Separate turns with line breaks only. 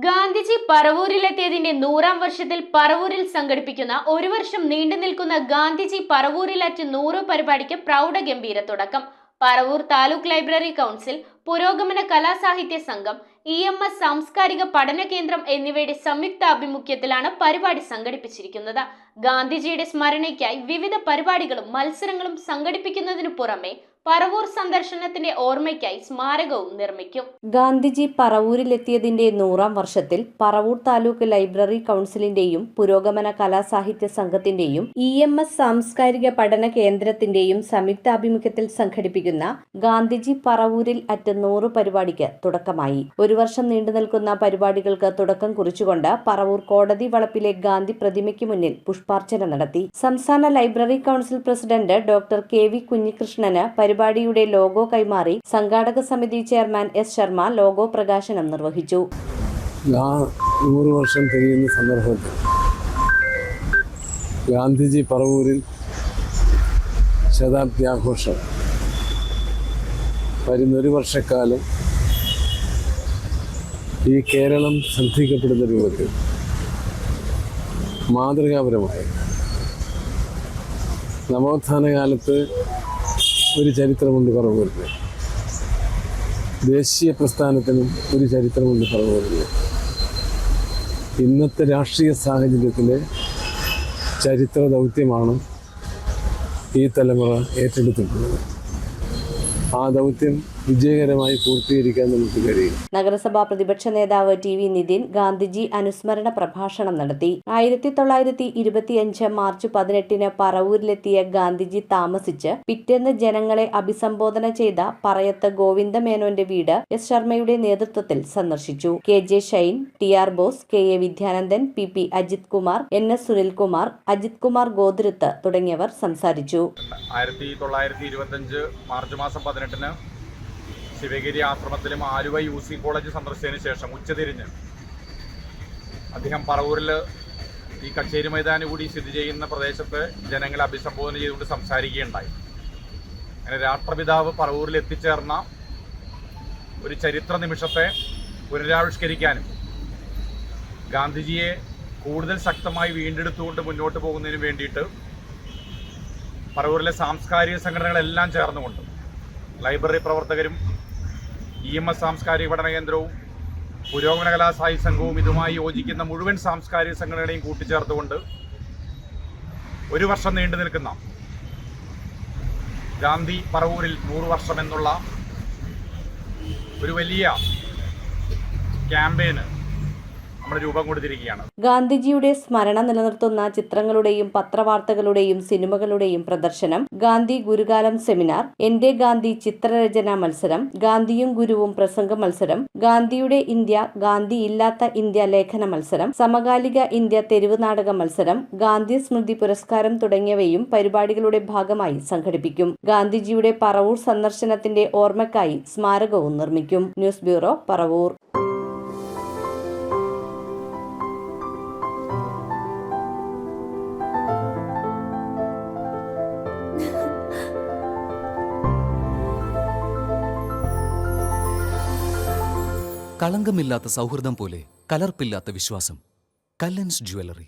ഗാന്ധിജി പറവൂരിലെത്തിയതിന്റെ 100-ാം വർഷത്തിൽ പറവൂരിൽ സംഘടിപ്പിക്കുന്ന ഒരു വർഷം നീണ്ടു നിൽക്കുന്ന ഗാന്ധിജി പറവൂരിൽ അറ്റ് 100 പരിപാടിക്ക് പ്രൗഢഗംഭീര തുടക്കം. പറവൂർ താലൂക്ക് ലൈബ്രറി കൗൺസിൽ, പുരോഗമന കലാസാഹിത്യ സംഘം, EMS സാംസ്കാരിക പഠന കേന്ദ്രം എന്നിവയുടെ സംയുക്താഭിമുഖ്യത്തിലാണ് പരിപാടി സംഘടിപ്പിച്ചിരിക്കുന്നത്. ഗാന്ധിജിയുടെ സ്മരണയ്ക്കായി വിവിധ പരിപാടികളും മത്സരങ്ങളും സംഘടിപ്പിക്കുന്നതിനു പുറമെ പറവൂർ സന്ദർശനത്തിന്റെ ഓർമ്മയ്ക്കായി സ്മാരകവും നിർമ്മിക്കും.
ഗാന്ധിജി പറവൂരിലെത്തിയതിന്റെ 100-ാം വർഷത്തിൽ പറവൂർ താലൂക്ക് ലൈബ്രറി കൗൺസിലിന്റെയും പുരോഗമന കലാസാഹിത്യ സംഘത്തിന്റെയും EMS സാംസ്കാരിക പഠന കേന്ദ്രത്തിന്റെയും സംയുക്താഭിമുഖ്യത്തിൽ സംഘടിപ്പിക്കുന്ന ഗാന്ധിജി പറവൂരിൽ അറ്റ് 100 പരിപാടിക്ക് തുടക്കമായി. ഒരു വർഷം നീണ്ടുനിൽക്കുന്ന പരിപാടികൾക്ക് തുടക്കം കുറിച്ചുകൊണ്ട് പറവൂർ കോടതി വളപ്പിലെ ഗാന്ധി പ്രതിമയ്ക്ക് മുന്നിൽ പുഷ്പാർച്ചന നടത്തി. സംസ്ഥാന library council president doctor KV Kunhikrishnan പരിപാടിയുടെ ലോഗോ കൈമാറി. സംഘാടക സമിതി ചെയർമാൻ S. ശർമ്മ ലോഗോ പ്രകാശനം നിർവഹിച്ചു.
100 വർഷം തികയുന്ന സന്ദർഭത്തിൽ ഗാന്ധിജി പറവൂരിൽ ശതാബ്ദി ആഘോഷം വരുന്നൊരു വർഷക്കാലം ഈ കേരളം ശ്രദ്ധിക്കപ്പെടുന്ന രൂപത്തിൽ മാതൃകാപരമായി നവോത്ഥാന കാലത്ത് ഒരു ചരിത്രമുണ്ട് പറവൂരിന്, ദേശീയ പ്രസ്ഥാനത്തിനും ഒരു ചരിത്രമുണ്ട് പറവൂരിന്. ഇന്നത്തെ രാഷ്ട്രീയ സാഹചര്യത്തിലെ ചരിത്ര ദൗത്യമാണ് ഈ തലമുറ ഏറ്റെടുത്തിട്ടുള്ളത്. ആ ദൗത്യം വിജയകരമായി പൂർത്തീകരിക്കാൻ നമുക്ക് കഴിയും.
നഗരസഭാ പ്രതിപക്ഷ നേതാവ് TV നിതിൻ ഗാന്ധിജി അനുസ്മരണ പ്രഭാഷണം നടത്തി. 1925 മാർച്ച് 18-ന് പറവൂരിലെത്തിയ ഗാന്ധിജി താമസിച്ച് പിറ്റേന്ന് ജനങ്ങളെ അഭിസംബോധന ചെയ്ത പറയത്ത് ഗോവിന്ദമേനോന്റെ വീട് S. ശർമ്മയുടെ നേതൃത്വത്തിൽ സന്ദർശിച്ചു. KJ Shine, TR Bose, KA Vidyanandan, PP Ajith Kumar, NS Sunilkumar, Ajith Kumar Gothirath തുടങ്ങിയവർ സംസാരിച്ചു.
1925 മാർച്ച് മാസം 18-ന് ശിവഗിരി ആശ്രമത്തിലും ആലുവ UC കോളേജ് സന്ദർശിച്ചതിന് ശേഷം ഉച്ചതിരിഞ്ഞ് അദ്ദേഹം പറവൂരിൽ ഈ കച്ചേരി മൈതാനി കൂടി സ്ഥിതി ചെയ്യുന്ന പ്രദേശത്ത് ജനങ്ങളെ അഭിസംബോധന ചെയ്തുകൊണ്ട് സംസാരിക്കുകയുണ്ടായി. അങ്ങനെ രാഷ്ട്രപിതാവ് പറവൂരിൽ എത്തിച്ചേർന്ന ഒരു ചരിത്ര നിമിഷത്തെ പുനരാവിഷ്കരിക്കാനും ഗാന്ധിജിയെ കൂടുതൽ ശക്തമായി വീണ്ടെടുത്തുകൊണ്ട് മുന്നോട്ട് പോകുന്നതിന് വേണ്ടിയിട്ട് പറവൂരിലെ സാംസ്കാരിക സംഘടനകളെല്ലാം ചേർന്നുകൊണ്ട് ലൈബ്രറി പ്രവർത്തകരും EMS സാംസ്കാരിക പഠന കേന്ദ്രവും പുരോഗമന കലാസാഹിത്യ സംഘവും ഇതുമായി യോജിക്കുന്ന മുഴുവൻ സാംസ്കാരിക സംഘടനകളെയും കൂട്ടിച്ചേർത്തുകൊണ്ട് ഒരു വർഷം നീണ്ടു നിൽക്കുന്ന ഗാന്ധി പറവൂരിൽ 100 വർഷം എന്നുള്ള ഒരു വലിയ ക്യാമ്പയിന് നമ്മൾ രൂപം കൊടുത്തിരിക്കുകയാണ്.
ഗാന്ധിജിയുടെ സ്മരണ നിലനിർത്തുന്ന ചിത്രങ്ങളുടെയും പത്രവാർത്തകളുടെയും സിനിമകളുടെയും പ്രദർശനം, ഗാന്ധി ഗുരുകാലം സെമിനാർ, എന്റെ ഗാന്ധി ചിത്രരചനാ മത്സരം, ഗാന്ധിയും ഗുരുവും പ്രസംഗ മത്സരം, ഗാന്ധിയുടെ ഇന്ത്യ ഗാന്ധിയില്ലാത്ത ഇന്ത്യ ലേഖന മത്സരം, സമകാലിക ഇന്ത്യ തെരുവ് നാടക മത്സരം, ഗാന്ധി സ്മൃതി പുരസ്കാരം തുടങ്ങിയവയും പരിപാടികളുടെ ഭാഗമായി സംഘടിപ്പിക്കും. ഗാന്ധിജിയുടെ പറവൂർ സന്ദർശനത്തിന്റെ ഓർമ്മയ്ക്കായി സ്മാരകവും നിർമ്മിക്കും. News bureau, Paravur.
കളങ്കമില്ലാത്ത സൗഹൃദം പോലെ കലർപ്പില്ലാത്ത വിശ്വാസം. കല്ലൻസ് ജ്വല്ലറി.